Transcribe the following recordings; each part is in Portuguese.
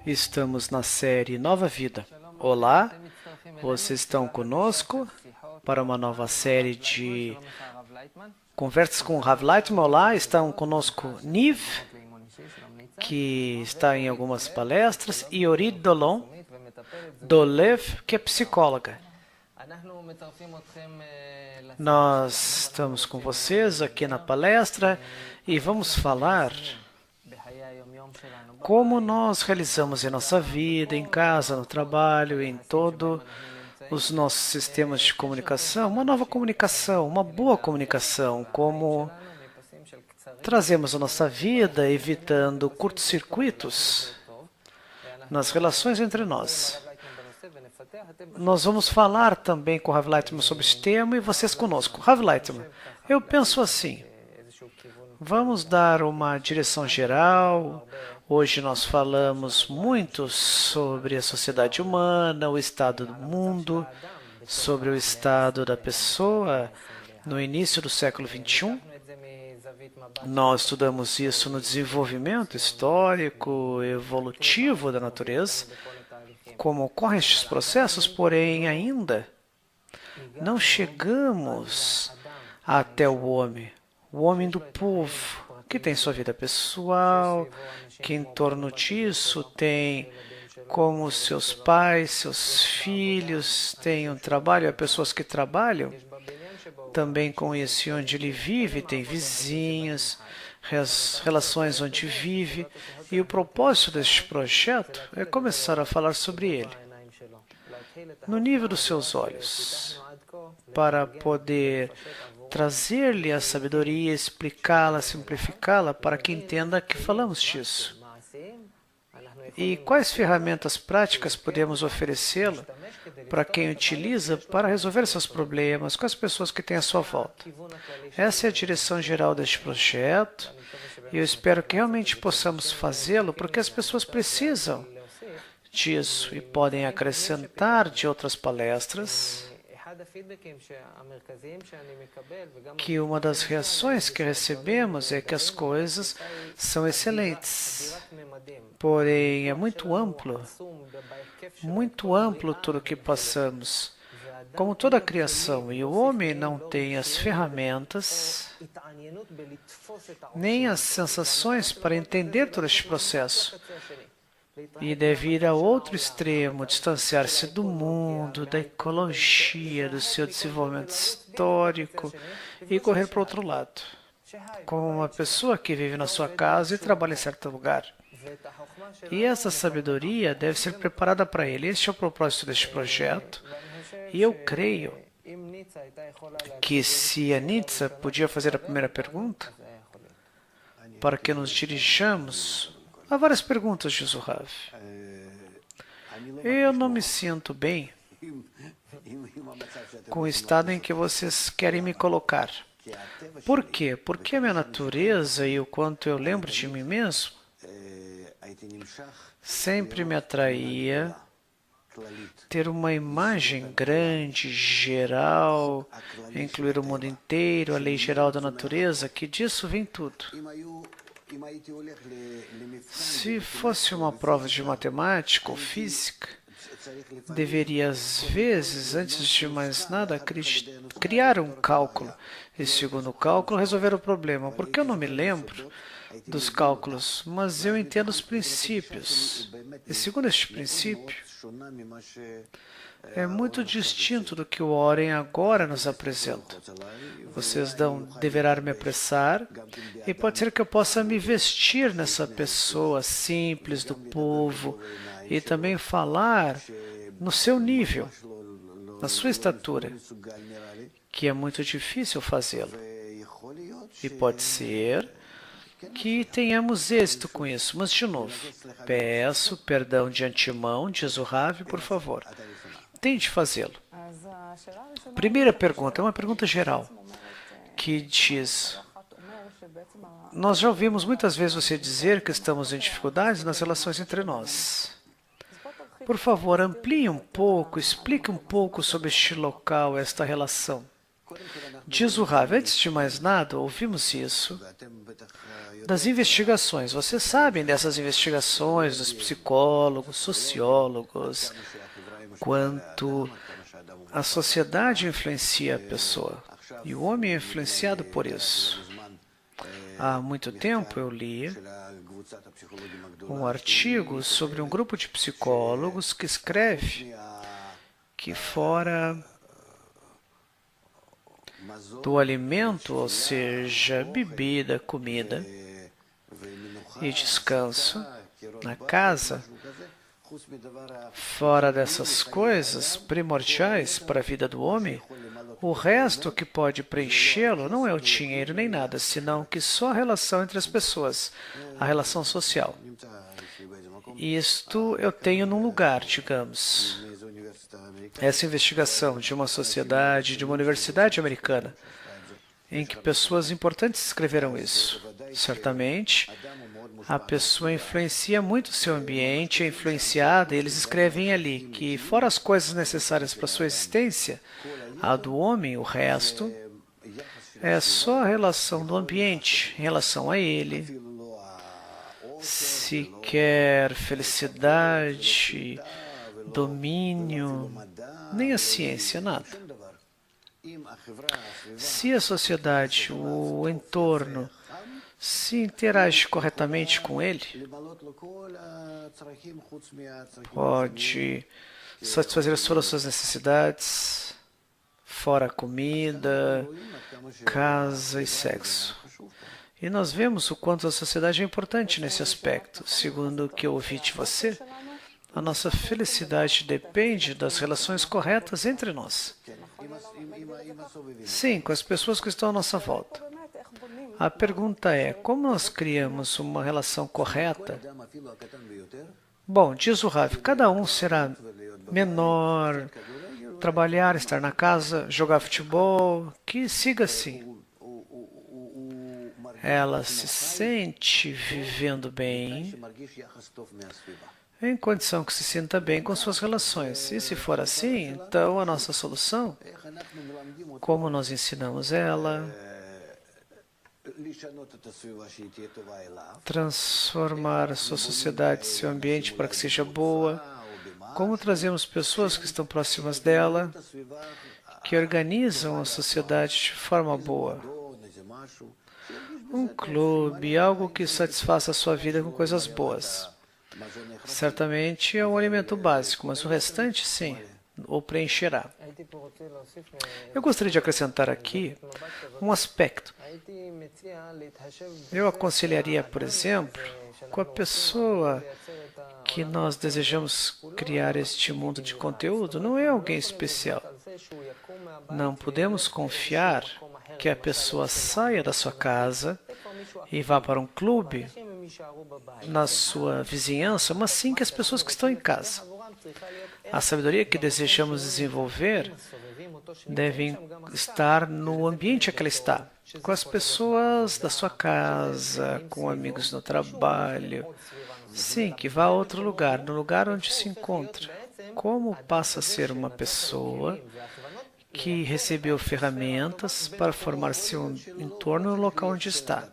Estamos na série Nova Vida. Olá, vocês estão conosco para uma nova série de conversas com o Rav Leitman. Olá, estão conosco Niv, que está em algumas palestras, e Orit Dolev, que é psicóloga. Nós estamos com vocês aqui na palestra e vamos falar como nós realizamos em nossa vida, em casa, no trabalho, em todos os nossos sistemas de comunicação, uma nova comunicação, uma boa comunicação, como trazemos a nossa vida evitando curtos-circuitos nas relações entre nós. Nós vamos falar também com o Rav Leitman sobre esse tema e vocês conosco. Rav Leitman, eu penso assim, vamos dar uma direção geral. Hoje nós falamos muito sobre a sociedade humana, o estado do mundo, sobre o estado da pessoa no início do século XXI. Nós estudamos isso no desenvolvimento histórico, evolutivo da natureza, como ocorrem estes processos, porém ainda não chegamos até o homem do povo, que tem sua vida pessoal, que em torno disso tem como seus pais, seus filhos têm um trabalho, há pessoas que trabalham também com isso, onde ele vive, tem vizinhos, relações onde vive, e o propósito deste projeto é começar a falar sobre ele, no nível dos seus olhos, para poder trazer-lhe a sabedoria, explicá-la, simplificá-la, para que entenda que falamos disso. E quais ferramentas práticas podemos oferecê-la para quem utiliza para resolver seus problemas com as pessoas que têm à sua volta. Essa é a direção geral deste projeto e eu espero que realmente possamos fazê-lo porque as pessoas precisam disso e podem acrescentar de outras palestras que uma das reações que recebemos é que as coisas são excelentes, porém é muito amplo tudo o que passamos, como toda a criação, e o homem não tem as ferramentas nem as sensações para entender todo este processo. E deve ir a outro extremo, distanciar-se do mundo, da ecologia, do seu desenvolvimento histórico e correr para o outro lado, como uma pessoa que vive na sua casa e trabalha em certo lugar. E essa sabedoria deve ser preparada para ele. Este é o propósito deste projeto. E eu creio que se a Nitsa podia fazer a primeira pergunta, para que nos dirijamos. Há várias perguntas, diz o Rav. Eu não me sinto bem com o estado em que vocês querem me colocar. Por quê? Porque a minha natureza e o quanto eu lembro de mim mesmo sempre me atraía ter uma imagem grande, geral, incluir o mundo inteiro, a lei geral da natureza, que disso vem tudo. Se fosse uma prova de matemática ou física, deveria, às vezes, antes de mais nada, criar um cálculo. E, segundo o cálculo, resolver o problema. Porque eu não me lembro dos cálculos, mas eu entendo os princípios. E, segundo este princípio, é muito distinto do que o Oren agora nos apresenta. Vocês deverão me apressar e pode ser que eu possa me vestir nessa pessoa simples do povo e também falar no seu nível, na sua estatura, que é muito difícil fazê-lo. E pode ser que tenhamos êxito com isso. Mas, de novo, peço perdão de antemão, diz o Rav, por favor. Tente fazê-lo. Primeira pergunta, é uma pergunta geral, que diz: nós já ouvimos muitas vezes você dizer que estamos em dificuldades nas relações entre nós. Por favor, amplie um pouco, explique um pouco sobre este local, esta relação. Diz o Rav, antes de mais nada, ouvimos isso das investigações. Vocês sabem dessas investigações dos psicólogos, sociólogos, quanto a sociedade influencia a pessoa. E o homem é influenciado por isso. Há muito tempo eu li um artigo sobre um grupo de psicólogos que escreve que fora do alimento, ou seja, bebida, comida e descanso na casa, fora dessas coisas primordiais para a vida do homem, o resto que pode preenchê-lo não é o dinheiro nem nada, senão que só a relação entre as pessoas, a relação social. Isto eu tenho num lugar, digamos. Essa investigação de uma sociedade, de uma universidade americana, em que pessoas importantes escreveram isso. Certamente, a pessoa influencia muito o seu ambiente, é influenciada, e eles escrevem ali que, fora as coisas necessárias para a sua existência, a do homem, o resto, é só a relação do ambiente em relação a ele. Se quer felicidade, domínio, nem a ciência, nada. Se a sociedade, o entorno, se interage corretamente com ele, pode satisfazer todas as suas necessidades, fora comida, casa e sexo. E nós vemos o quanto a sociedade é importante nesse aspecto. Segundo o que eu ouvi de você, a nossa felicidade depende das relações corretas entre nós. Sim, com as pessoas que estão à nossa volta. A pergunta é, como nós criamos uma relação correta? Bom, diz o Rav, cada um será menor, trabalhar, estar na casa, jogar futebol, que siga assim. Ela se sente vivendo bem, em condição que se sinta bem com suas relações. E se for assim, então a nossa solução, como nós ensinamos ela, transformar a sua sociedade, seu ambiente para que seja boa, como trazemos pessoas que estão próximas dela, que organizam a sociedade de forma boa. Um clube, algo que satisfaça a sua vida com coisas boas. Certamente é um alimento básico, mas o restante, sim, o preencherá. Eu gostaria de acrescentar aqui um aspecto. Eu aconselharia, por exemplo, com a pessoa que nós desejamos criar este mundo de conteúdo, não é alguém especial. Não podemos confiar que a pessoa saia da sua casa e vá para um clube na sua vizinhança, mas sim que as pessoas que estão em casa. A sabedoria que desejamos desenvolver deve estar no ambiente em que ela está, com as pessoas da sua casa, com amigos no trabalho. Sim, que vá a outro lugar, no lugar onde se encontra. Como passa a ser uma pessoa que recebeu ferramentas para formar seu entorno no local onde está.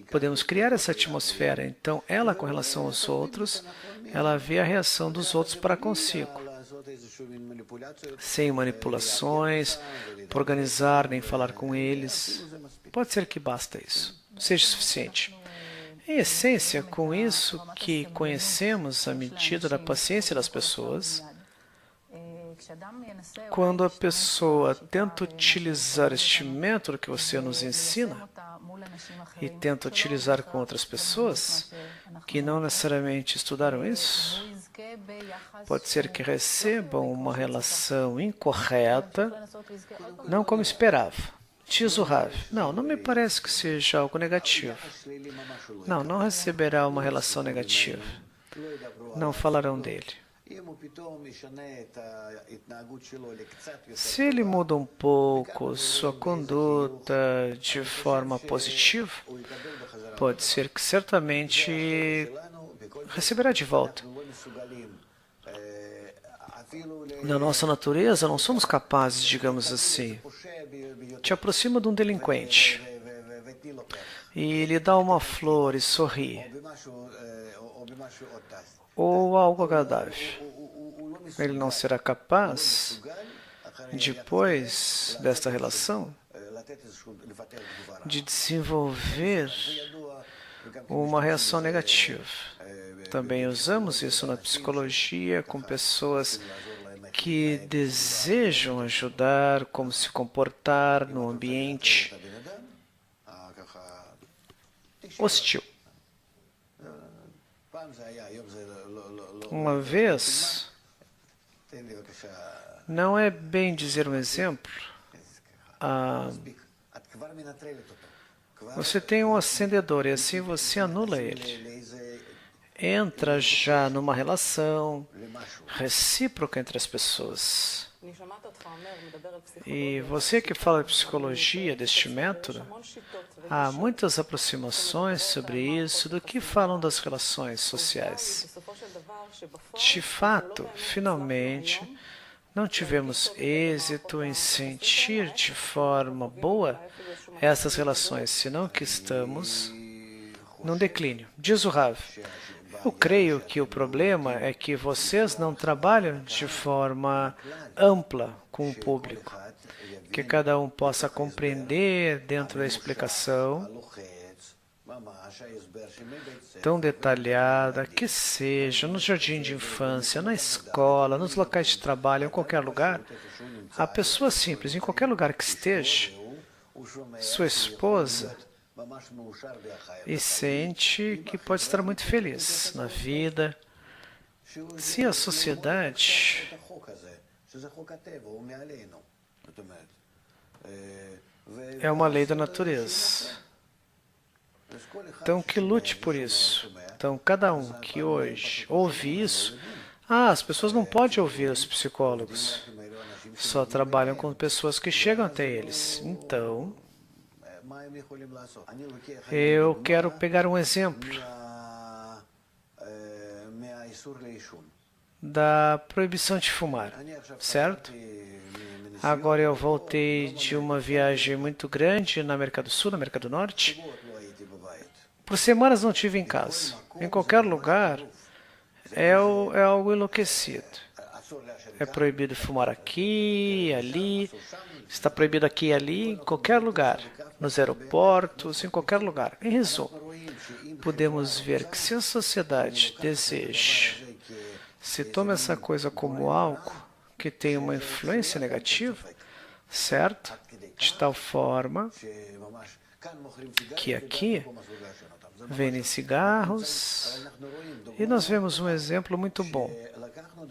Podemos criar essa atmosfera. Então, ela, com relação aos outros, ela vê a reação dos outros para consigo. Sem manipulações, por organizar, nem falar com eles. Pode ser que basta isso. Seja suficiente. Em essência, com isso que conhecemos a medida da paciência das pessoas, quando a pessoa tenta utilizar este método que você nos ensina e tenta utilizar com outras pessoas que não necessariamente estudaram isso, pode ser que recebam uma relação incorreta, não como esperava. Diz o Rav, não me parece que seja algo negativo. Não receberá uma relação negativa. Não falarão dele. Se ele muda um pouco sua conduta de forma positiva, pode ser que certamente receberá de volta. Na nossa natureza, não somos capazes, digamos assim. Te aproxima de um delinquente e lhe dá uma flor e sorri, ou algo agradável. Ele não será capaz, depois desta relação, de desenvolver uma reação negativa. Também usamos isso na psicologia com pessoas que desejam ajudar, como se comportar no ambiente hostil. Uma vez, não é bem dizer um exemplo, você tem um acendedor e assim você anula ele. Entra já numa relação recíproca entre as pessoas. E você que fala de psicologia, deste método, há muitas aproximações sobre isso do que falam das relações sociais. De fato, finalmente, não tivemos êxito em sentir de forma boa essas relações, senão que estamos num declínio. Diz o Rav, eu creio que o problema é que vocês não trabalham de forma ampla com o público, que cada um possa compreender dentro da explicação tão detalhada que seja no jardim de infância, na escola, nos locais de trabalho, em qualquer lugar. A pessoa simples, em qualquer lugar que esteja, sua esposa, e sente que pode estar muito feliz na vida. Se a sociedade é uma lei da natureza, então que lute por isso. Então cada um que hoje ouve isso, as pessoas não podem ouvir os psicólogos, só trabalham com pessoas que chegam até eles. Então, eu quero pegar um exemplo da proibição de fumar, certo? Agora eu voltei de uma viagem muito grande na América do Sul, na América do Norte. Por semanas não estive em casa. Em qualquer lugar é algo enlouquecido. É proibido fumar aqui, ali, está proibido aqui e ali, em qualquer lugar. Nos aeroportos, em qualquer lugar. Em resumo, podemos ver que se a sociedade deseja, se toma essa coisa como algo que tem uma influência negativa, certo? De tal forma que aqui vendem cigarros e nós vemos um exemplo muito bom,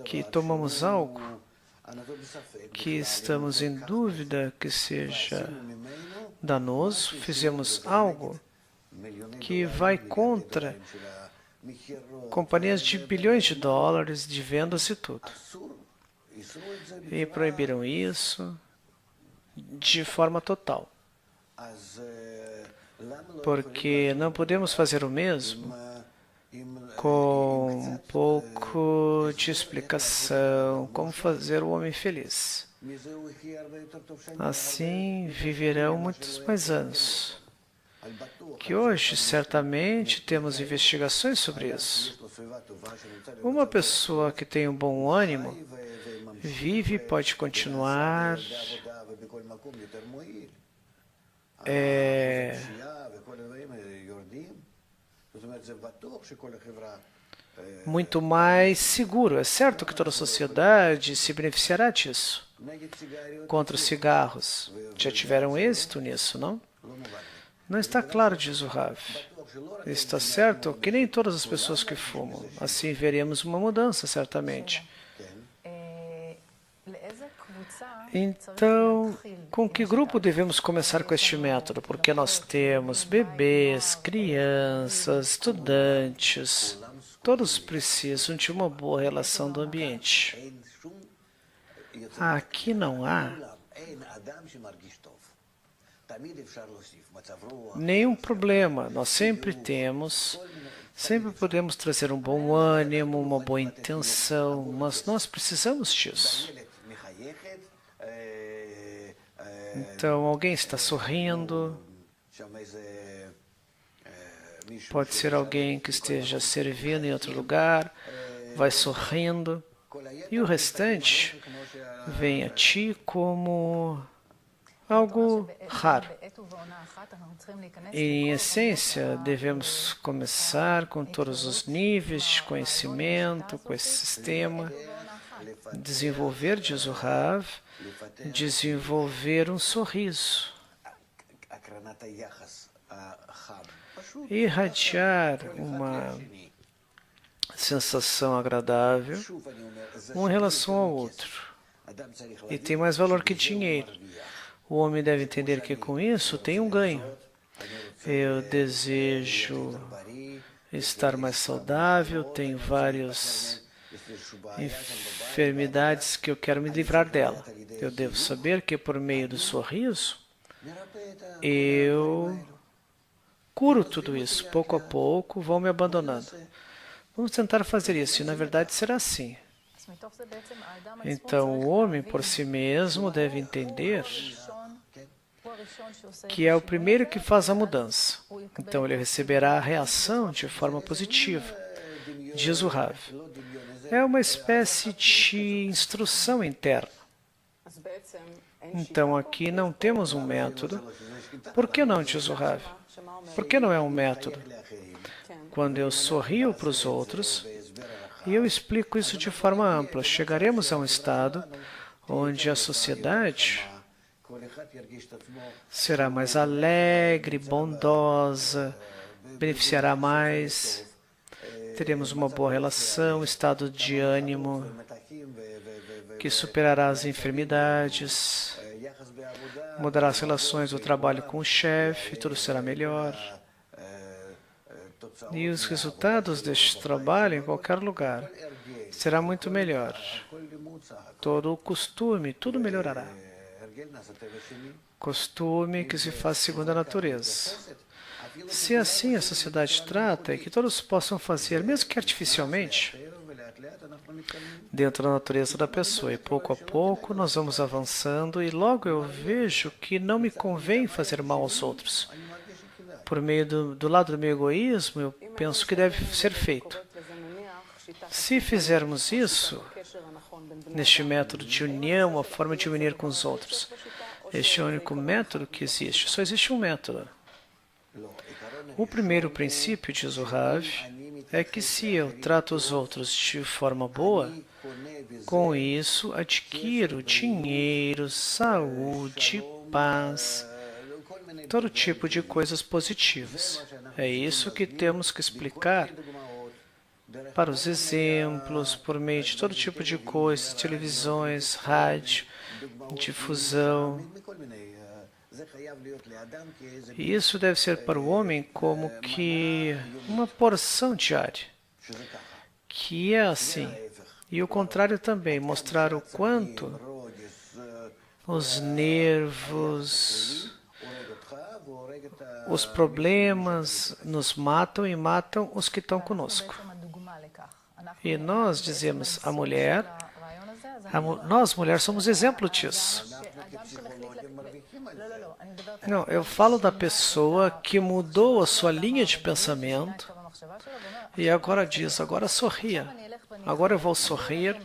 que tomamos algo que estamos em dúvida que seja danoso, fizemos algo que vai contra companhias de bilhões de dólares de vendas e tudo. E proibiram isso de forma total. Porque não podemos fazer o mesmo com um pouco de explicação, como fazer o homem feliz. Assim viverão muitos mais anos. Que hoje, certamente, temos investigações sobre isso. Uma pessoa que tem um bom ânimo vive e pode continuar muito mais seguro. É certo que toda a sociedade se beneficiará disso. Contra os cigarros. Já tiveram êxito nisso, não? Não está claro, diz o Rav. Está certo que nem todas as pessoas que fumam. Assim veremos uma mudança, certamente. Então, com que grupo devemos começar com este método? Porque nós temos bebês, crianças, estudantes. Todos precisam de uma boa relação do ambiente. Aqui não há Nenhum problema, nós sempre podemos trazer um bom ânimo, uma boa intenção, mas nós precisamos disso. Então, alguém está sorrindo, pode ser alguém que esteja servindo em outro lugar, vai sorrindo, e o restante vem a ti como algo raro. Em essência, devemos começar com todos os níveis de conhecimento, com esse sistema, desenvolver, diz o Rav, desenvolver um sorriso, irradiar uma sensação agradável, um em relação ao outro. E tem mais valor que dinheiro. O homem deve entender que com isso tem um ganho. Eu desejo estar mais saudável, tenho várias enfermidades que eu quero me livrar dela. Eu devo saber que por meio do sorriso, eu curo tudo isso. Pouco a pouco vão me abandonando. Vamos tentar fazer isso, e na verdade será assim. Então, o homem por si mesmo deve entender que é o primeiro que faz a mudança. Então, ele receberá a reação de forma positiva, diz o Rav. É uma espécie de instrução interna. Então, aqui não temos um método. Por que não, diz o Rav? Por que não é um método? Quando eu sorrio para os outros, e eu explico isso de forma ampla, chegaremos a um estado onde a sociedade será mais alegre, bondosa, beneficiará mais, teremos uma boa relação, estado de ânimo que superará as enfermidades, mudará as relações do trabalho com o chefe, tudo será melhor. E os resultados deste trabalho em qualquer lugar será muito melhor. Todo o costume, tudo melhorará. Costume que se faz segundo a natureza. Se assim a sociedade trata, e que todos possam fazer, mesmo que artificialmente, dentro da natureza da pessoa. E pouco a pouco nós vamos avançando e logo eu vejo que não me convém fazer mal aos outros. Por meio do lado do meu egoísmo, eu penso que deve ser feito. Se fizermos isso, neste método de união, a forma de unir com os outros, este é o único método que existe. Só existe um método. O primeiro princípio, diz o Rav, é que se eu trato os outros de forma boa, com isso adquiro dinheiro, saúde, paz, todo tipo de coisas positivas. É isso que temos que explicar para os exemplos, por meio de todo tipo de coisas, televisões, rádio, difusão. E isso deve ser para o homem como que uma porção diária, que é assim. E o contrário também, mostrar o quanto os nervos, os problemas nos matam e matam os que estão conosco. E nós dizemos, nós mulheres somos exemplo disso. Não, eu falo da pessoa que mudou a sua linha de pensamento e agora diz, agora sorria. Agora eu vou sorrir,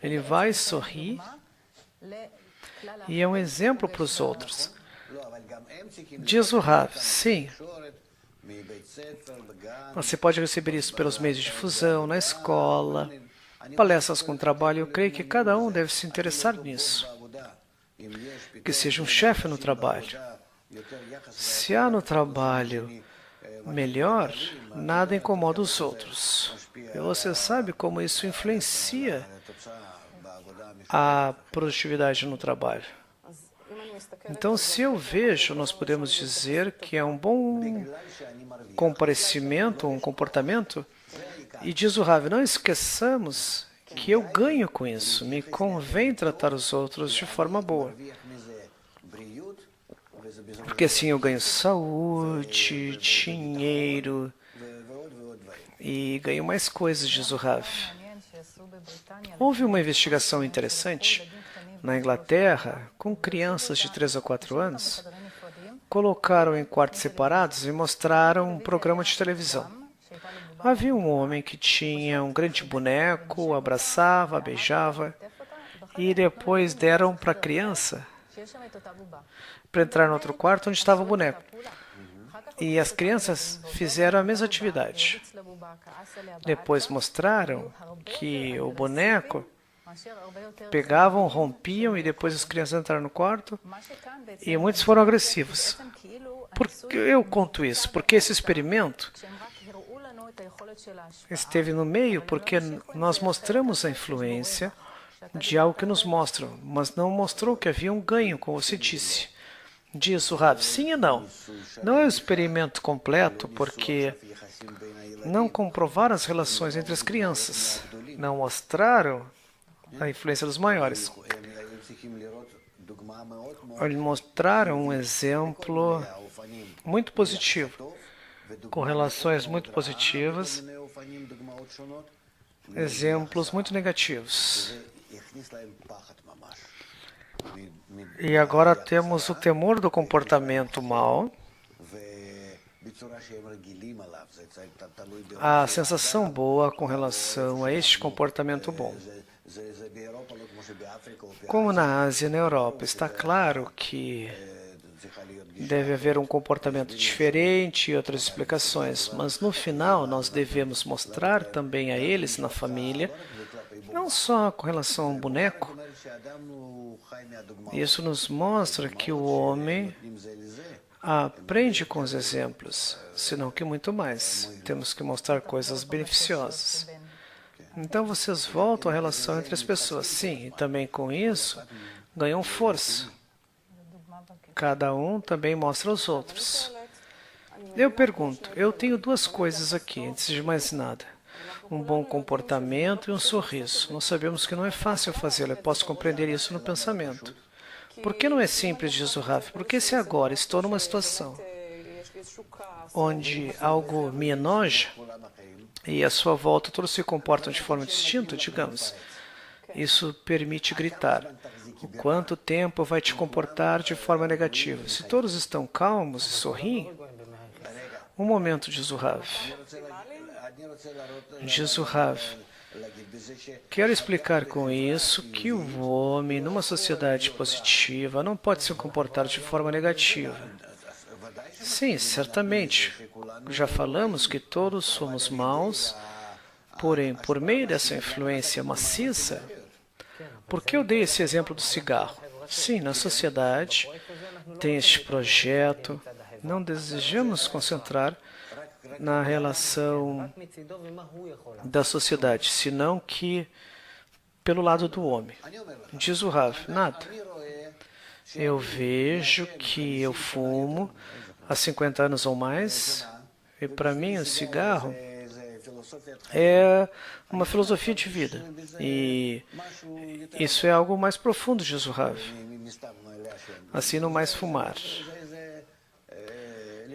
ele vai sorrir e é um exemplo para os outros. Diz o Rav, sim, você pode receber isso pelos meios de difusão, na escola, palestras com trabalho. Eu creio que cada um deve se interessar nisso. Que seja um chefe no trabalho. Se há no trabalho melhor, nada incomoda os outros. E você sabe como isso influencia a produtividade no trabalho. Então, se eu vejo, nós podemos dizer que é um bom comparecimento, um comportamento. E diz o Rav, não esqueçamos que eu ganho com isso. Me convém tratar os outros de forma boa. porque assim eu ganho saúde, dinheiro e ganho mais coisas, diz o Rav. Houve uma investigação interessante na Inglaterra com crianças de 3 a 4 anos. Colocaram em quartos separados e mostraram um programa de televisão. Havia um homem que tinha um grande boneco, abraçava, beijava, e depois deram para a criança para entrar no outro quarto onde estava o boneco. E as crianças fizeram a mesma atividade. Depois mostraram que o boneco pegavam, rompiam e depois as crianças entraram no quarto e muitos foram agressivos. Por que eu conto isso? Porque esse experimento esteve no meio porque nós mostramos a influência de algo que nos mostram, mas não mostrou que havia um ganho, como você disse. Diz o Rav, sim e não. Não é um experimento completo porque não comprovaram as relações entre as crianças. Não mostraram a influência dos maiores. Eles mostraram um exemplo muito positivo, com relações muito positivas, exemplos muito negativos. E agora temos o temor do comportamento mau, a sensação boa com relação a este comportamento bom. Como na Ásia e na Europa, está claro que deve haver um comportamento diferente e outras explicações, mas no final nós devemos mostrar também a eles na família, não só com relação ao boneco. Isso nos mostra que o homem aprende com os exemplos, senão que muito mais. Temos que mostrar coisas beneficiosas. Então vocês voltam à relação entre as pessoas. Sim, e também com isso ganham força. Cada um também mostra aos outros. Eu pergunto, eu tenho duas coisas aqui, antes de mais nada. Um bom comportamento e um sorriso. Nós sabemos que não é fácil fazê-lo, eu posso compreender isso no pensamento. Por que não é simples, diz o Rav? Porque se agora estou numa situação onde algo me enoja e à sua volta todos se comportam de forma distinta, digamos, isso permite gritar. O quanto tempo vai te comportar de forma negativa? Se todos estão calmos e sorriem, um momento, diz o Rav. Diz o Rav. Quero explicar com isso que o homem, numa sociedade positiva, não pode se comportar de forma negativa. Sim, certamente. Já falamos que todos somos maus, porém, por meio dessa influência maciça, por que eu dei esse exemplo do cigarro? Sim, na sociedade tem este projeto, não desejamos concentrar na relação da sociedade, senão que pelo lado do homem. Diz o Rav, nada. Eu vejo que eu fumo há 50 anos ou mais, e para mim o cigarro é uma filosofia de vida. E isso é algo mais profundo, diz o Rav. Assim, não mais fumar.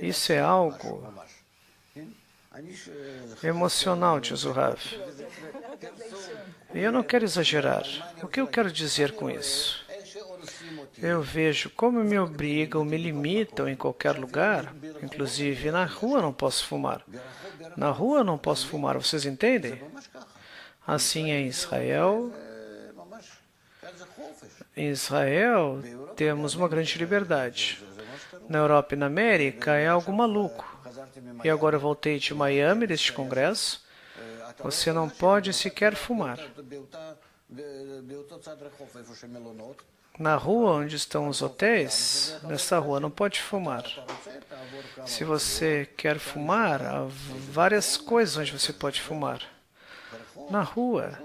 Isso é algo emocional, diz o Rav. E eu não quero exagerar. O que eu quero dizer com isso? Eu vejo como me obrigam, me limitam em qualquer lugar, inclusive na rua não posso fumar. Na rua não posso fumar, vocês entendem? Assim é em Israel. Em Israel temos uma grande liberdade. Na Europa e na América é algo maluco. E agora eu voltei de Miami, deste congresso. Você não pode sequer fumar. Na rua onde estão os hotéis, nessa rua não pode fumar. Se você quer fumar, há várias coisas onde você pode fumar. Na rua.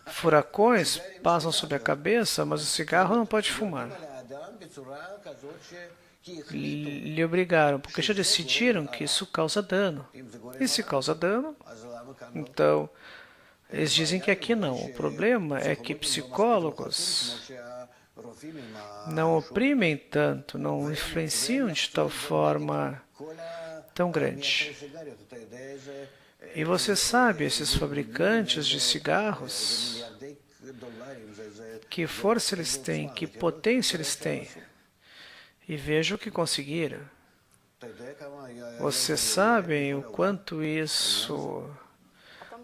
Furacões passam sobre a cabeça, mas o cigarro não pode fumar. Lhe obrigaram, porque já decidiram que isso causa dano. E se causa dano, então eles dizem que aqui não. O problema é que psicólogos não oprimem tanto, não influenciam de tal forma tão grande. E você sabe, esses fabricantes de cigarros, que força eles têm, que potência eles têm. E veja o que conseguiram. Vocês sabem o quanto isso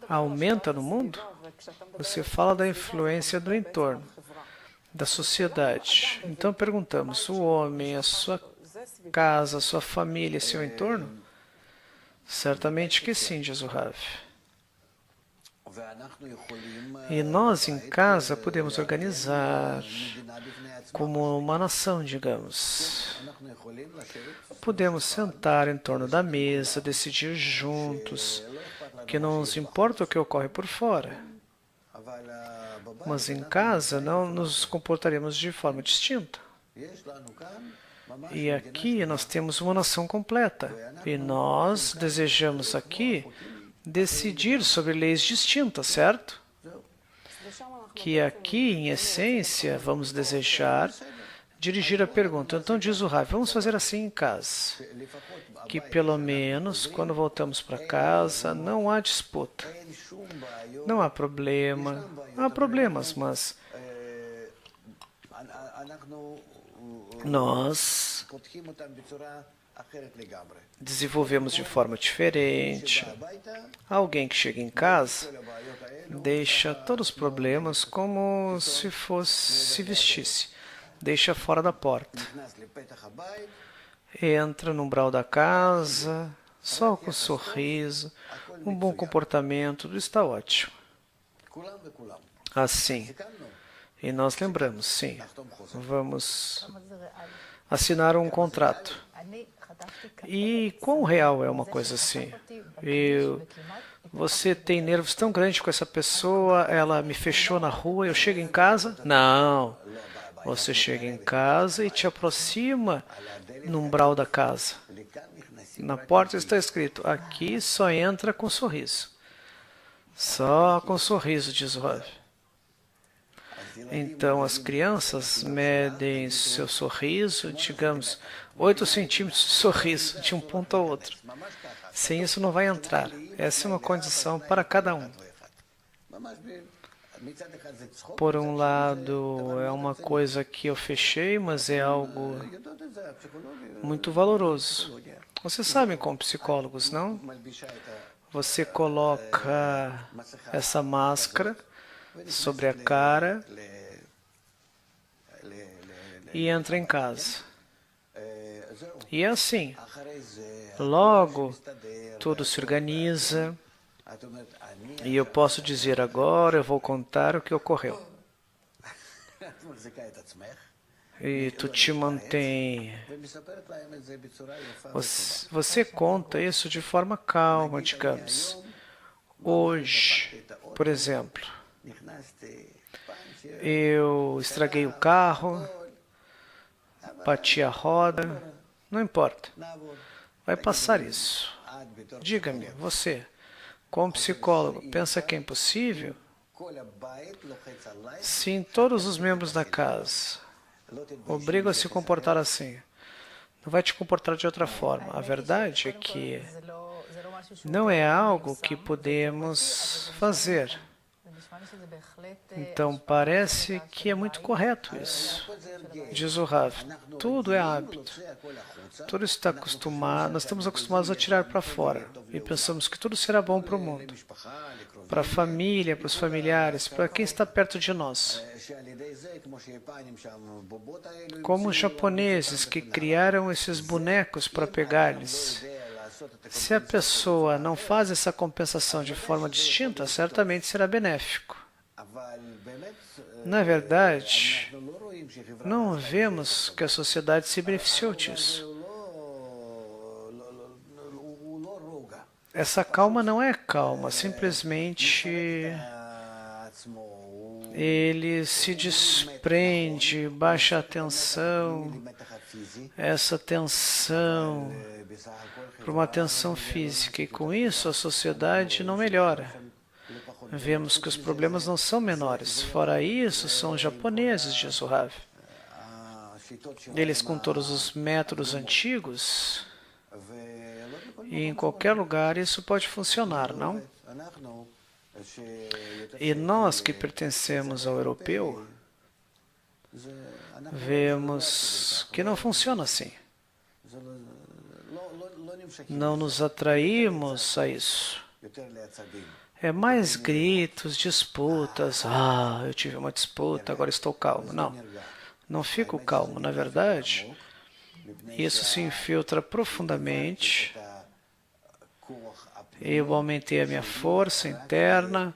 aumenta no mundo? Você fala da influência do entorno, da sociedade. Então perguntamos, o homem, a sua casa, a sua família, seu entorno? Certamente que sim, diz o Rav. E nós em casa podemos organizar como uma nação, digamos. Podemos sentar em torno da mesa, decidir juntos, que não nos importa o que ocorre por fora. Mas em casa não nos comportaremos de forma distinta. E aqui nós temos uma nação completa. E nós desejamos aqui decidir sobre leis distintas, certo? Que aqui, em essência, vamos desejar dirigir a pergunta. Então diz o Rav, vamos fazer assim em casa. Que pelo menos, quando voltamos para casa, não há disputa. Não há problema. Há problemas, mas nós desenvolvemos de forma diferente. Alguém que chega em casa deixa todos os problemas como se vestisse. Deixa fora da porta. Entra no umbral da casa, só com um sorriso, um bom comportamento, tudo está ótimo. Assim. E nós lembramos, sim, vamos assinar um contrato. E quão real é uma coisa assim? Você tem nervos tão grandes com essa pessoa, ela me fechou na rua, eu chego em casa? Não. Você chega em casa e te aproxima no umbral da casa. Na porta está escrito, aqui só entra com sorriso. Só com sorriso, diz o Rav. Então, as crianças medem seu sorriso, digamos, 8 centímetros de sorriso, de um ponto ao outro. Sem isso não vai entrar. Essa é uma condição para cada um. Por um lado, é uma coisa que eu fechei, mas é algo muito valoroso. Vocês sabem como psicólogos, não? Você coloca essa máscara sobre a cara e entra em casa. E é assim. Logo, tudo se organiza. E eu posso dizer agora, eu vou contar o que ocorreu. E tu te mantém. Você conta isso de forma calma, digamos. Hoje, por exemplo, eu estraguei o carro, bati a roda, não importa. Vai passar isso. Diga-me, você, como psicólogo, pensa que é impossível? Sim, todos os membros da casa obrigam a se comportar assim. Não vai te comportar de outra forma. A verdade é que não é algo que podemos fazer. Então, parece que é muito correto isso. Diz o Rav, tudo é hábito. Tudo está acostumado, nós estamos acostumados a tirar para fora. E pensamos que tudo será bom para o mundo. Para a família, para os familiares, para quem está perto de nós. Como os japoneses que criaram esses bonecos para pegar-lhes. Se a pessoa não faz essa compensação de forma distinta, certamente será benéfico. Na verdade, não vemos que a sociedade se beneficiou disso. Essa calma não é calma, simplesmente ele se desprende, baixa a tensão, essa tensão para uma tensão física, e com isso a sociedade não melhora. Vemos que os problemas não são menores. Fora isso, são os japoneses, diz o Rav. eles com todos os métodos antigos, e em qualquer lugar isso pode funcionar, não? E nós que pertencemos ao europeu, vemos que não funciona assim. Não nos atraímos a isso. É mais gritos, disputas. Ah, eu tive uma disputa, agora estou calmo. Não, não fico calmo. Na verdade, isso se infiltra profundamente. Eu aumentei a minha força interna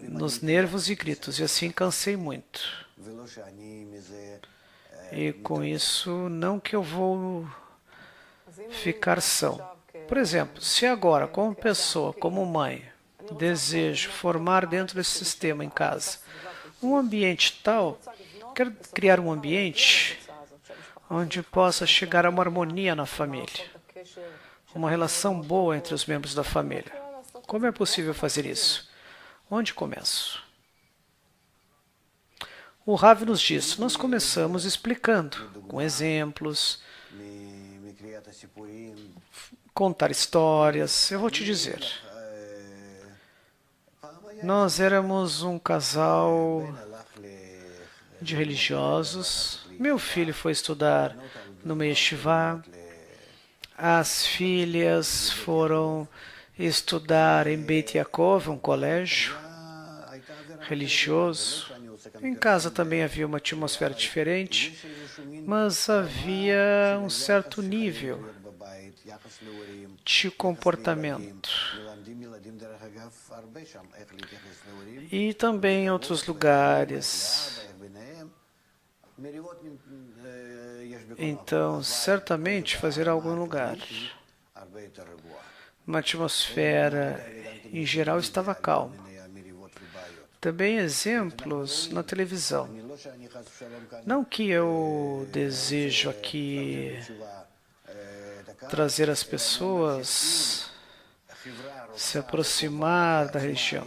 nos nervos e gritos, e assim cansei muito. E com isso, não que eu vou ficar são. Por exemplo, se agora, como pessoa, como mãe, desejo formar dentro desse sistema em casa um ambiente tal, quero criar um ambiente onde possa chegar a uma harmonia na família, uma relação boa entre os membros da família. Como é possível fazer isso? Onde começo? O Rav nos diz, nós começamos explicando, com exemplos, contar histórias. Eu vou te dizer, nós éramos um casal de religiosos. Meu filho foi estudar no Yeshiva. As filhas foram estudar em Beit Yaakov, um colégio religioso. Em casa também havia uma atmosfera diferente, mas havia um certo nível de comportamento. E também em outros lugares. Então, certamente fazer algo em lugar. Uma atmosfera, em geral, estava calma. Também exemplos na televisão. Não que eu desejo aqui trazer as pessoas se aproximar da religião.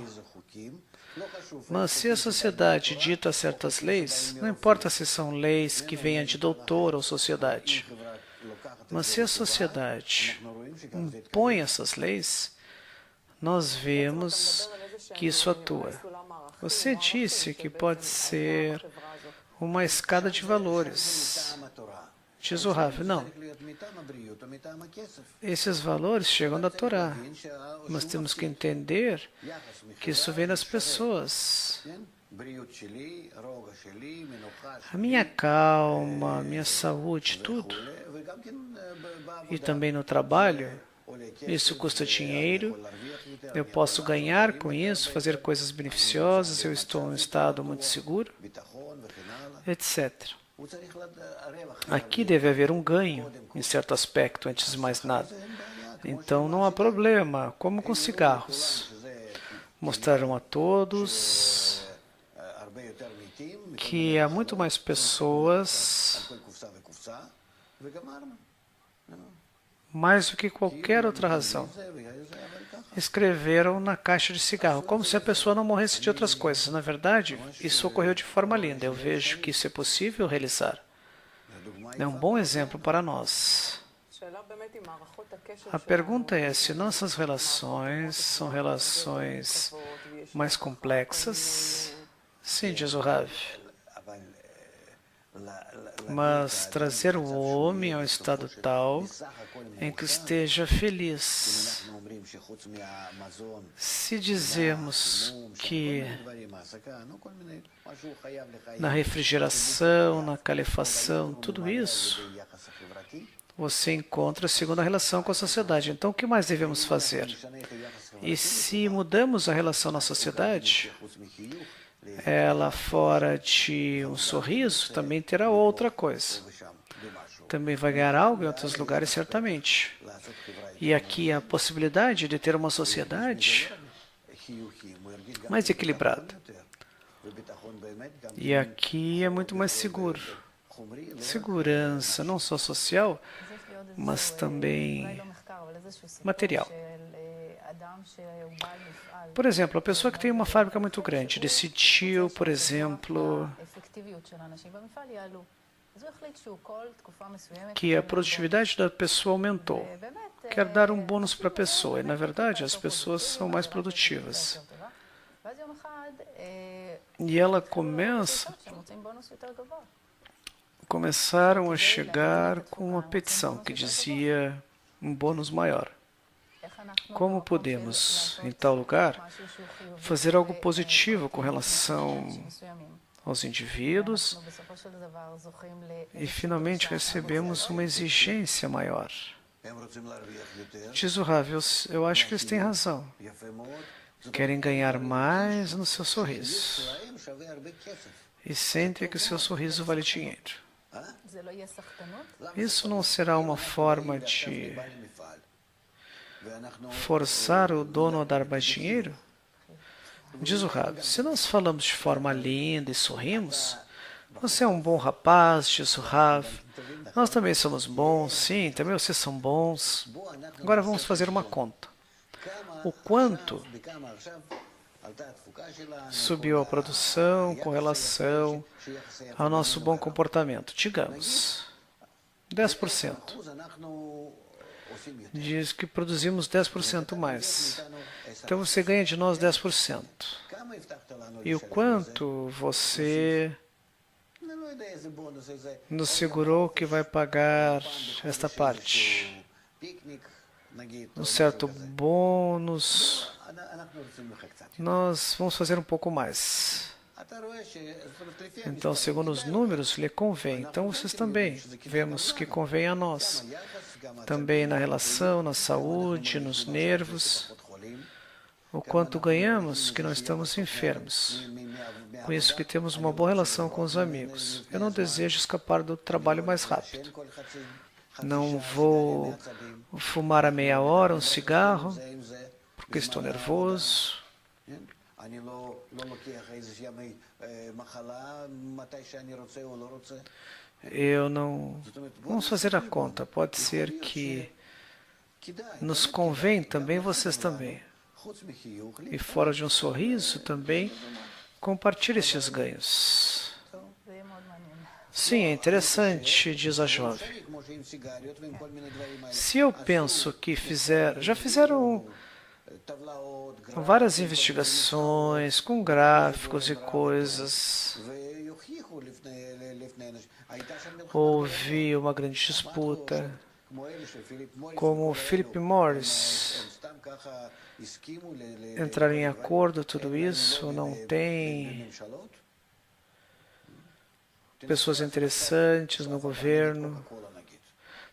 Mas se a sociedade dita certas leis, não importa se são leis que venham de doutor ou sociedade, mas se a sociedade impõe essas leis, nós vemos que isso atua. Você disse que pode ser uma escada de valores. Diz o Rav, não. Esses valores chegam da Torá. Nós temos que entender que isso vem das pessoas. A minha calma, a minha saúde, tudo. E também no trabalho, isso custa dinheiro. Eu posso ganhar com isso, fazer coisas beneficiosas, eu estou em um estado muito seguro, etc. Aqui deve haver um ganho, em certo aspecto, antes de mais nada. Então não há problema, como com cigarros. Mostraram a todos que há muito mais pessoas, mais do que qualquer outra razão, escreveram na caixa de cigarro, como se a pessoa não morresse de outras coisas. Na verdade, isso ocorreu de forma linda. Eu vejo que isso é possível realizar. É um bom exemplo para nós. A pergunta é se nossas relações são relações mais complexas. Sim, diz o Rav. Mas trazer o homem ao estado tal em que esteja feliz. Se dizemos que na refrigeração, na calefação, tudo isso, você encontra segundo a relação com a sociedade. Então, o que mais devemos fazer? E se mudamos a relação na sociedade, ela fora de um sorriso também terá outra coisa. Também vai ganhar algo em outros lugares, certamente. E aqui a possibilidade de ter uma sociedade mais equilibrada. E aqui é muito mais seguro. Segurança, não só social, mas também material. Por exemplo, a pessoa que tem uma fábrica muito grande decidiu, por exemplo, que a produtividade da pessoa aumentou. Quer dar um bônus para a pessoa, e na verdade as pessoas são mais produtivas. E ela começaram a chegar com uma petição que dizia um bônus maior. Como podemos, em tal lugar, fazer algo positivo com relação aos indivíduos e finalmente recebemos uma exigência maior? Diz o Rav, eu acho que eles têm razão. Querem ganhar mais no seu sorriso e sentem que o seu sorriso vale dinheiro. Isso não será uma forma de forçar o dono a dar mais dinheiro? Diz o Rav, se nós falamos de forma linda e sorrimos, você é um bom rapaz, diz o Rav, nós também somos bons, sim, também vocês são bons. Agora vamos fazer uma conta. O quanto subiu a produção com relação ao nosso bom comportamento? Digamos, 10%. Diz que produzimos 10% mais. Então você ganha de nós 10%. E o quanto você nos segurou que vai pagar esta parte? Um certo bônus. Nós vamos fazer um pouco mais. Então, segundo os números, lhe convém. Então, vocês também vemos que convém a nós. Também na relação, na saúde, nos nervos. O quanto ganhamos que não estamos enfermos. Com isso que temos uma boa relação com os amigos. Eu não desejo escapar do trabalho mais rápido. Não vou fumar a meia hora um cigarro, porque estou nervoso. Eu não... Vamos fazer a conta. Pode ser que nos convém também, vocês também. E fora de um sorriso também, compartilhe estes ganhos. Sim, é interessante, diz a jovem. Se eu penso que já fizeram várias investigações com gráficos e coisas. Houve uma grande disputa, como o Philip Morris. Entraram em acordo tudo isso, não tem pessoas interessantes no governo.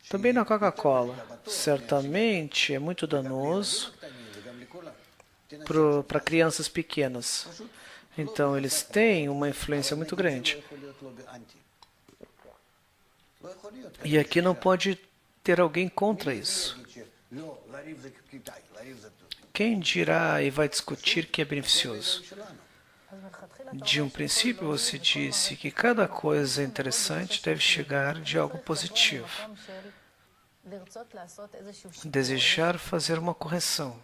Também na Coca-Cola. Certamente é muito danoso para crianças pequenas. Então, eles têm uma influência muito grande. E aqui não pode ter alguém contra isso. Quem dirá e vai discutir que é beneficioso? De um princípio, você disse que cada coisa interessante deve chegar de algo positivo. Desejar fazer uma correção.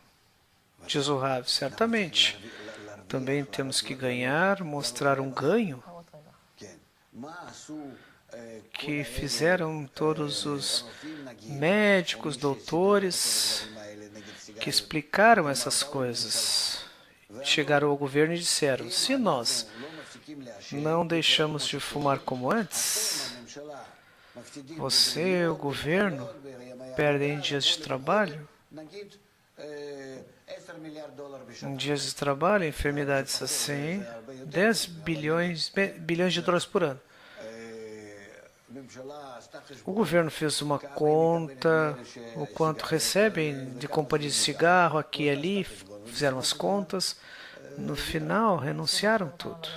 Diz o Rav, certamente. Também temos que ganhar, mostrar um ganho que fizeram todos os médicos, doutores, que explicaram essas coisas. Chegaram ao governo e disseram, se nós não deixamos de fumar como antes, você, o governo, perdem dias de trabalho, dias de trabalho, enfermidades assim, 10 bilhões de dólares por ano. O governo fez uma conta, o quanto recebem de companhias de cigarro aqui e ali, fizeram as contas, no final renunciaram tudo.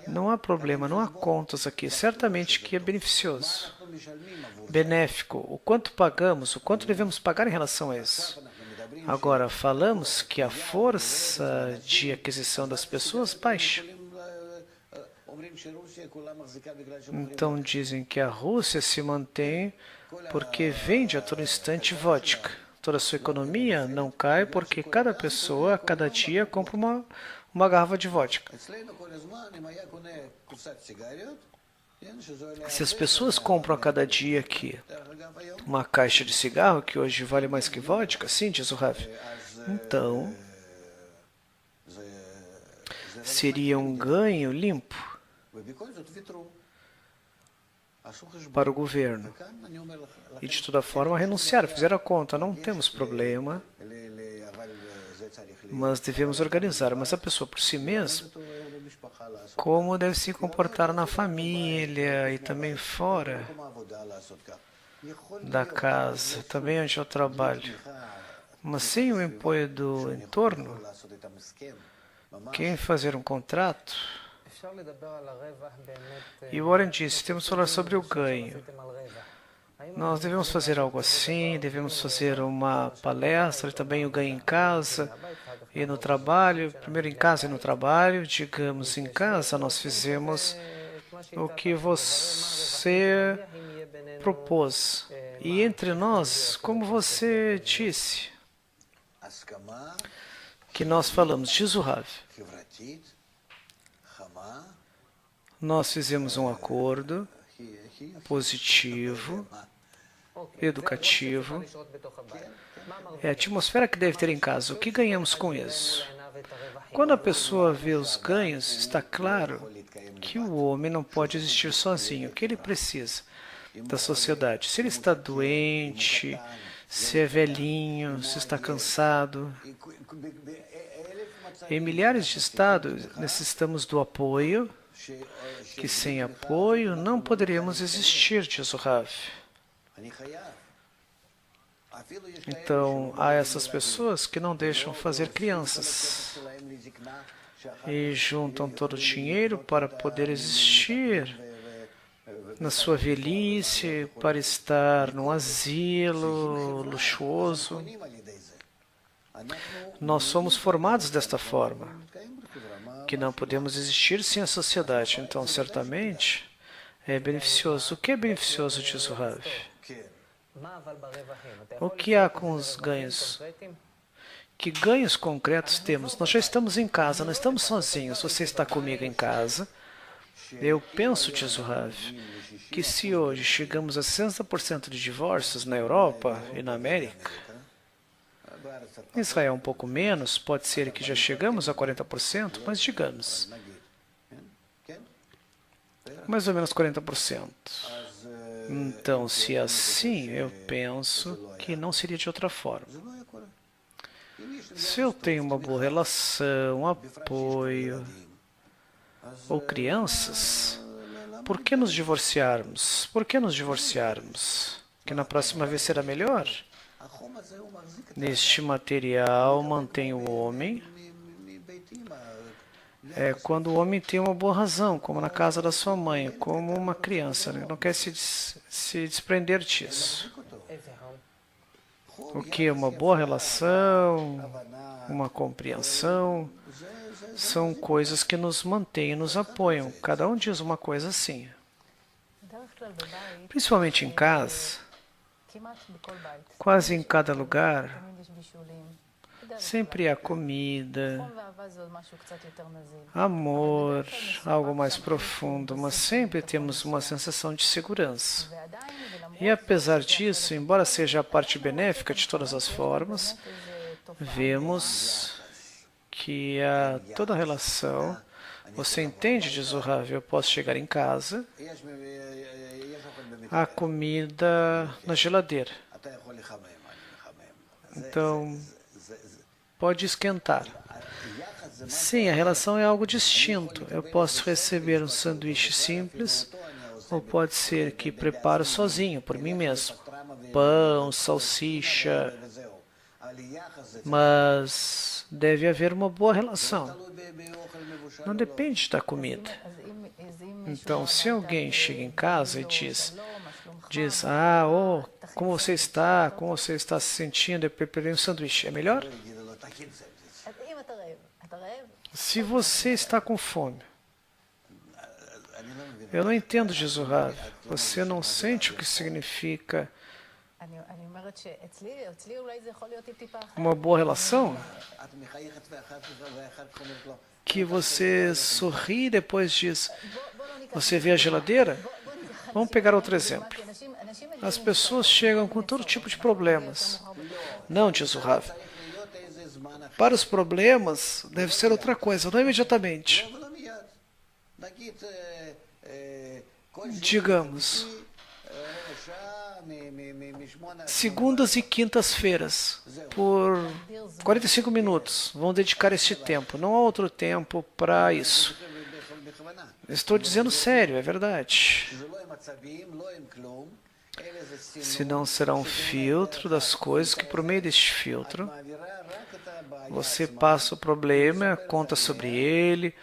Não há problema, não há contas aqui, certamente que é beneficioso, benéfico. O quanto pagamos, o quanto devemos pagar em relação a isso. Agora, falamos que a força de aquisição das pessoas baixa. Então dizem que a Rússia se mantém porque vende a todo instante vodka. Toda a sua economia não cai porque cada pessoa, a cada dia, compra uma garrafa de vodka. Se as pessoas compram a cada dia aqui uma caixa de cigarro, que hoje vale mais que vodka, sim, diz o Rav, então seria um ganho limpo para o governo. E de toda forma renunciaram, fizeram a conta, não temos problema, mas devemos organizar. Mas a pessoa por si mesma, como deve se comportar na família e também fora da casa, também onde eu trabalho. Mas sem o apoio do entorno, quem fazer um contrato? E Warren disse, temos que falar sobre o ganho. Nós devemos fazer algo assim, devemos fazer uma palestra, também o ganho em casa e no trabalho, primeiro em casa e no trabalho. Digamos, em casa nós fizemos o que você propôs. E entre nós, como você disse, que nós falamos, diz o Rav, nós fizemos um acordo positivo, educativo. É a atmosfera que deve ter em casa. O que ganhamos com isso? Quando a pessoa vê os ganhos, está claro que o homem não pode existir sozinho, que ele precisa da sociedade. Se ele está doente, se é velhinho, se está cansado. Em milhares de estados, necessitamos do apoio, que sem apoio não poderíamos existir, diz o Rav. Então, há essas pessoas que não deixam fazer crianças e juntam todo o dinheiro para poder existir na sua velhice, para estar num asilo luxuoso. Nós somos formados desta forma, que não podemos existir sem a sociedade. Então, certamente, é beneficioso. O que é beneficioso, diz o Rav? O que há com os ganhos? Que ganhos concretos temos? Nós já estamos em casa, não estamos sozinhos. Você está comigo em casa. Eu penso, diz o Rav, que se hoje chegamos a 60% de divórcios na Europa e na América, em Israel um pouco menos, pode ser que já chegamos a 40%, mas digamos, mais ou menos 40%. Então, se é assim, eu penso que não seria de outra forma. Se eu tenho uma boa relação, apoio, ou crianças, por que nos divorciarmos? Por que nos divorciarmos? Que na próxima vez será melhor? Neste material mantém o homem. É quando o homem tem uma boa razão, como na casa da sua mãe, como uma criança, né? Não quer se desprender disso. O que é uma boa relação, uma compreensão, são coisas que nos mantêm e nos apoiam. Cada um diz uma coisa assim. Principalmente em casa, quase em cada lugar, sempre há comida, amor, algo mais profundo, mas sempre temos uma sensação de segurança. E apesar disso, embora seja a parte benéfica de todas as formas, vemos que há toda a relação. Você entende, diz o Rav, eu posso chegar em casa, há comida na geladeira. Então, pode esquentar. Sim, a relação é algo distinto. Eu posso receber um sanduíche simples, ou pode ser que preparo sozinho, por mim mesmo. Pão, salsicha. Mas deve haver uma boa relação. Não depende da comida. Então, se alguém chega em casa e diz, como você está? Como você está se sentindo? Eu preparei um sanduíche. É melhor? Se você está com fome, eu não entendo, diz o Rav. Você não sente o que significa Uma boa relação que você sorri e depois diz, você vê a geladeira? Vamos pegar outro exemplo. As pessoas chegam com todo tipo de problemas. Não, diz o Rav. Para os problemas, deve ser outra coisa, não imediatamente. Digamos, segundas e quintas-feiras, por 45 minutos. Vão dedicar este tempo. Não há outro tempo para isso. Estou dizendo sério, é verdade. Se não será um filtro das coisas que por meio deste filtro você passa o problema, conta sobre ele,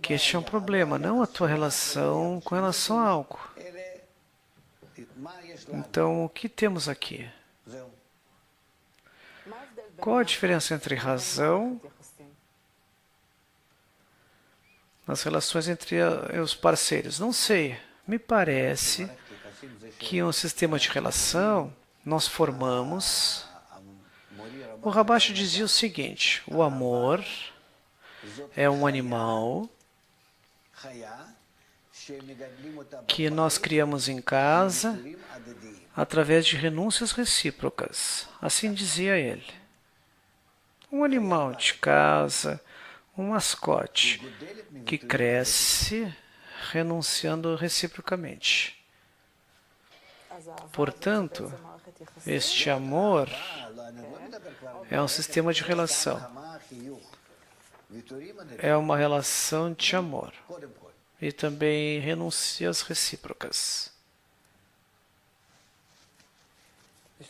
que este é um problema, não a tua relação com relação a algo. Então, o que temos aqui? Qual a diferença entre razão nas relações entre os parceiros? Não sei. Me parece que um sistema de relação nós formamos. O Rabash dizia o seguinte: o amor é um animal que nós criamos em casa através de renúncias recíprocas. Assim dizia ele. Um animal de casa, um mascote que cresce renunciando reciprocamente. Portanto, este amor é um sistema de relação. É uma relação de amor. E também renúncias recíprocas.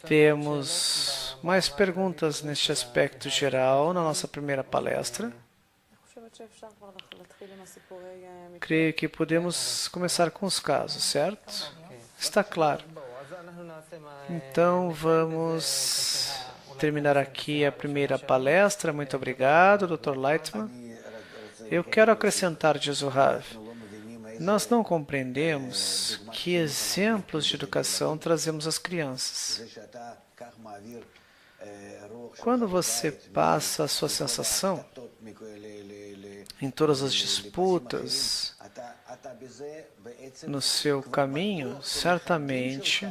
Temos mais perguntas neste aspecto geral na nossa primeira palestra. Creio que podemos começar com os casos, certo? Está claro. Então, vamos terminar aqui a primeira palestra. Muito obrigado, Dr. Leitman. Eu quero acrescentar, diz o Rav, nós não compreendemos que exemplos de educação trazemos às crianças. Quando você passa a sua sensação em todas as disputas no seu caminho, certamente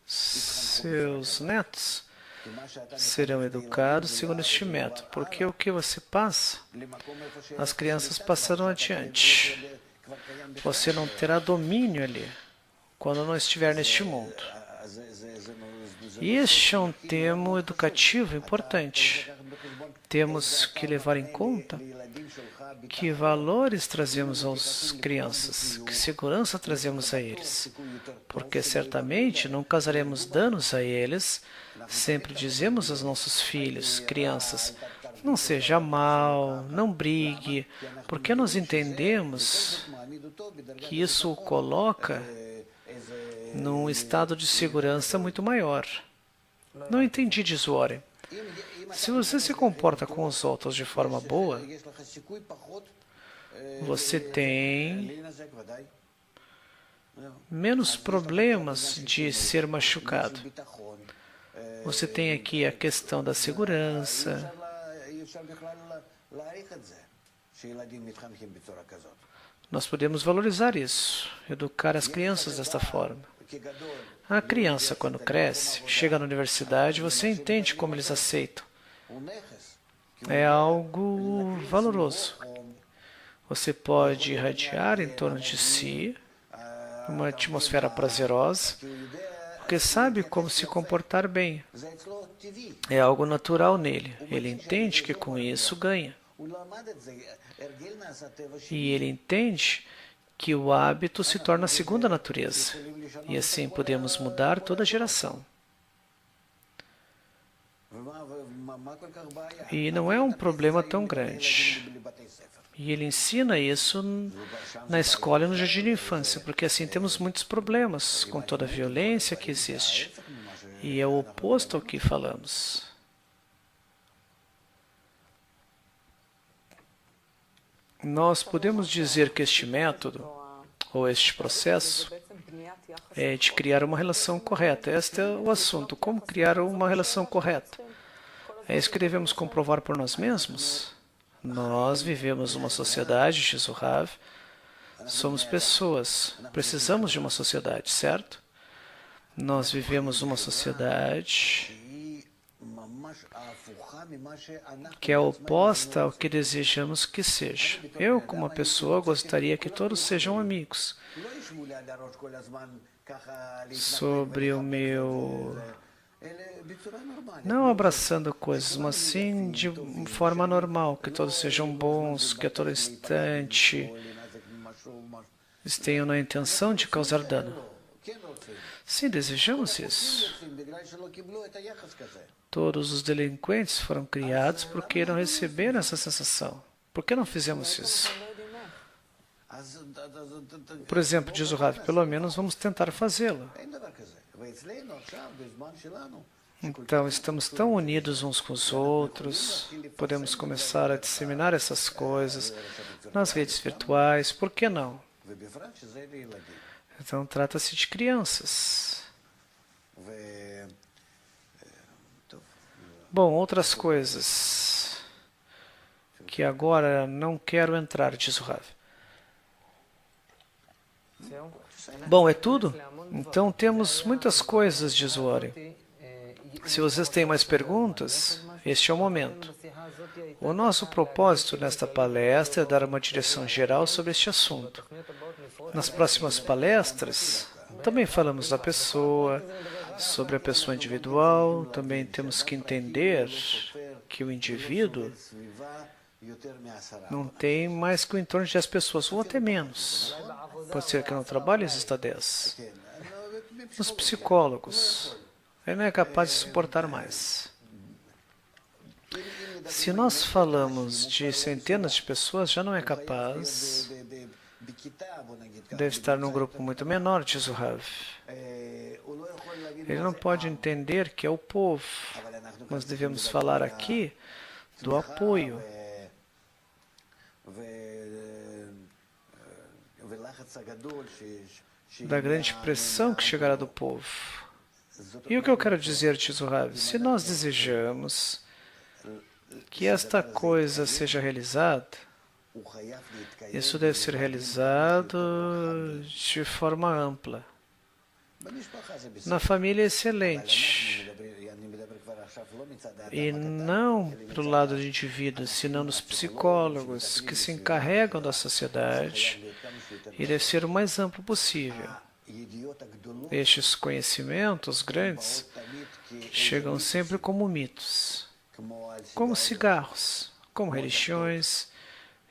seus netos serão educados segundo este método, porque o que você passa, as crianças passarão adiante. Você não terá domínio ali quando não estiver neste mundo. E este é um tema educativo importante. Temos que levar em conta que valores trazemos às crianças, que segurança trazemos a eles, porque certamente não causaremos danos a eles. Sempre dizemos aos nossos filhos, crianças, não seja mal, não brigue, porque nós entendemos que isso o coloca num estado de segurança muito maior. Não entendi, diz Warren. Se você se comporta com os outros de forma boa, você tem menos problemas de ser machucado. Você tem aqui a questão da segurança. Nós podemos valorizar isso, educar as crianças desta forma. A criança, quando cresce, chega na universidade, você entende como eles aceitam. É algo valoroso. Você pode irradiar em torno de si uma atmosfera prazerosa, porque sabe como se comportar bem. É algo natural nele. Ele entende que com isso ganha. E ele entende que o hábito se torna a segunda natureza. E assim podemos mudar toda a geração. E não é um problema tão grande. E ele ensina isso na escola e no jardim de infância, porque assim temos muitos problemas com toda a violência que existe. E é o oposto ao que falamos. Nós podemos dizer que este método, ou este processo, é de criar uma relação correta. Este é o assunto, como criar uma relação correta. É isso que devemos comprovar por nós mesmos. Nós vivemos uma sociedade, diz o Rav, somos pessoas, precisamos de uma sociedade, certo? Nós vivemos uma sociedade que é oposta ao que desejamos que seja. Eu, como uma pessoa, gostaria que todos sejam amigos. Sobre o meu... Não abraçando coisas, mas sim de forma normal, que todos sejam bons, que a todo instante tenham na intenção de causar dano. Sim, desejamos isso. Todos os delinquentes foram criados porque não receberam essa sensação. Por que não fizemos isso? Por exemplo, diz o Rav, pelo menos vamos tentar fazê-lo. Então, estamos tão unidos uns com os outros, podemos começar a disseminar essas coisas nas redes virtuais, por que não? Então, trata-se de crianças. Bom, outras coisas que agora não quero entrar, diz o Rav. Bom, é tudo? Então temos muitas coisas, diz o Ori. Se vocês têm mais perguntas, este é o momento. O nosso propósito nesta palestra é dar uma direção geral sobre este assunto. Nas próximas palestras, também falamos da pessoa, sobre a pessoa individual, também temos que entender que o indivíduo não tem mais que o entorno de 10 pessoas, ou até menos. Pode ser que no trabalho exista 10. Nos psicólogos, ele não é capaz de suportar mais. Se nós falamos de centenas de pessoas, já não é capaz. Deve estar num grupo muito menor, diz o Rav. Ele não pode entender que é o povo. Nós devemos falar aqui do apoio. Da grande pressão que chegará do povo. E o que eu quero dizer, diz o Rav, se nós desejamos que esta coisa seja realizada, isso deve ser realizado de forma ampla. Na família é excelente. E não para o lado do indivíduo, senão dos psicólogos que se encarregam da sociedade, e deve ser o mais amplo possível. Estes conhecimentos grandes chegam sempre como mitos, como cigarros, como religiões.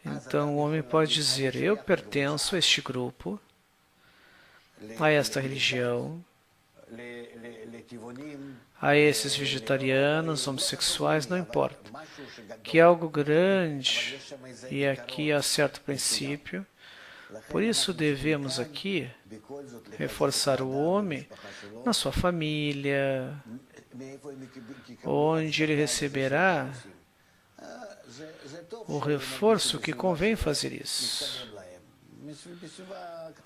Então o homem pode dizer, eu pertenço a este grupo, a esta religião, a esses vegetarianos, homossexuais, não importa. Que é algo grande, e aqui há certo princípio. Por isso devemos aqui reforçar o homem na sua família, onde ele receberá o reforço que convém fazer isso.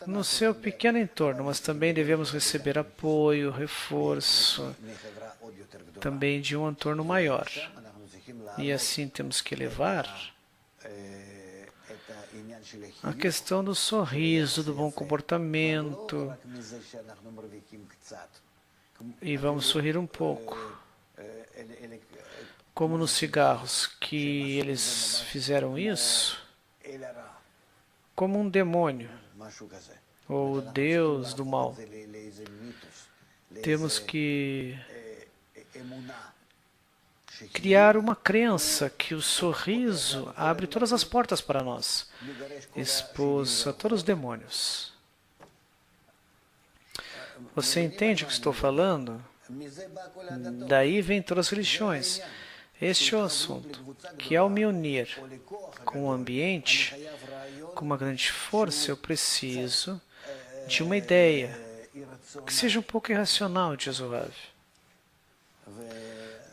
No seu pequeno entorno, mas também devemos receber apoio, reforço, também de um entorno maior. E assim temos que levar a questão do sorriso, do bom comportamento, e vamos sorrir um pouco. Como nos cigarros, que eles fizeram isso como um demônio, ou o Deus do mal. Temos que criar uma crença que o sorriso abre todas as portas para nós, expulsa todos os demônios. Você entende o que estou falando? Daí vem todas as religiões. Este é o assunto, que ao me unir com o ambiente, com uma grande força, eu preciso de uma ideia que seja um pouco irracional, diz o Rav.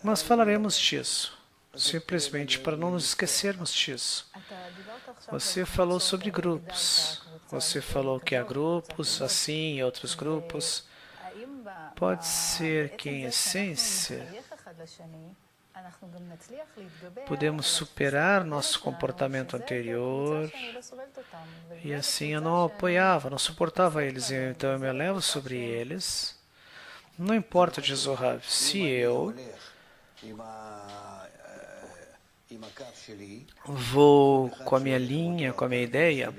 Nós falaremos disso, simplesmente para não nos esquecermos disso. Você falou sobre grupos. Você falou que há grupos assim e outros grupos. Pode ser que, em essência, podemos superar nosso comportamento anterior e assim eu não apoiava, não suportava eles, então eu me elevo sobre eles. Não importa, diz o Rav, se eu vou com a minha linha, com a minha ideia,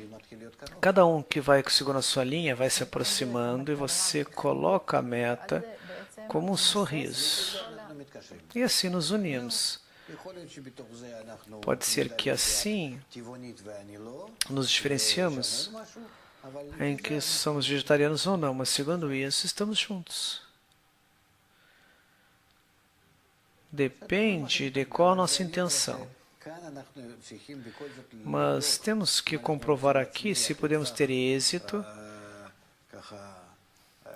cada um que vai segundo a sua linha vai se aproximando e você coloca a meta como um sorriso. E assim nos unimos. Pode ser que assim nos diferenciamos em que somos vegetarianos ou não, mas segundo isso, estamos juntos. Depende de qual a nossa intenção. Mas temos que comprovar aqui se podemos ter êxito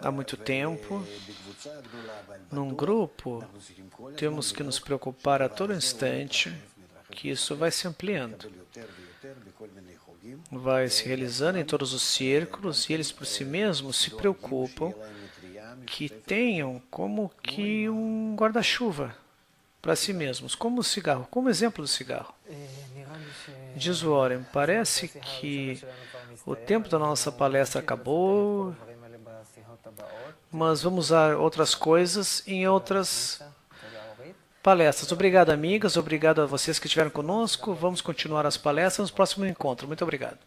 há muito tempo. Num grupo, temos que nos preocupar a todo instante que isso vai se ampliando. Vai se realizando em todos os círculos e eles por si mesmos se preocupam que tenham como que um guarda-chuva para si mesmos, como o cigarro, como exemplo do cigarro. Diz o Warren, parece que o tempo da nossa palestra acabou, mas vamos usar outras coisas em outras palestras. Obrigado, amigas, obrigado a vocês que estiveram conosco. Vamos continuar as palestras no próximo encontro. Muito obrigado.